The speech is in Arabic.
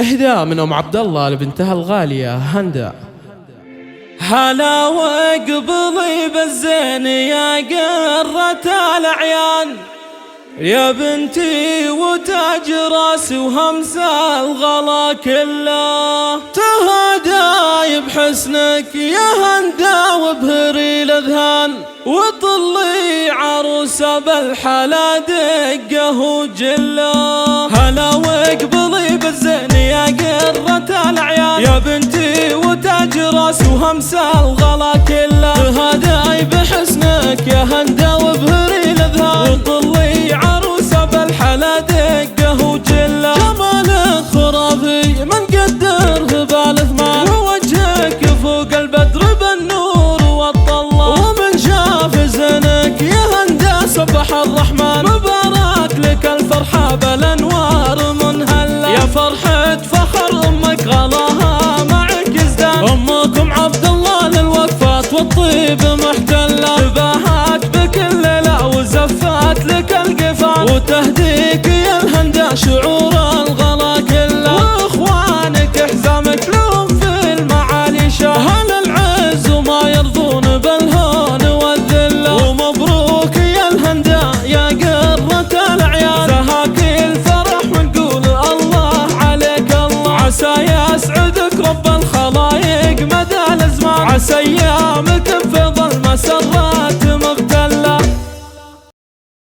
إهداء من أم عبد الله لبنتها الغالية هندة. هلا وقبلي بالزين يا قرة الأعيان، يا بنتي وتاج راسي وهمس الغلا كله، تهدى بحسنك يا هندة وبهري الأذهان، وطلي عروسة بالحلا دقه وجله. هلا وقبلي بالزين يا قرة الأعيان، يا بنتي وتاج راسي وهمس الغلا كله، تهدى بحسنك يا هندة وبهري الأذهان، وطلي عروسة بالحلا دقه وجله. جمالك خرافي من قدره بالثمان، ووجهك فوق البدر بالنور والطلة، ومن شاف زينك يا هندة سبح الرحمن، مبارك لك الفرحة بالانوار منهلة، يا فرحة فخر امك غلاها معك ازدان، امكم عبد الله للوقفات والطيب محتلة، تباهات بكل ليلة وزفات لك القفان، وتهدي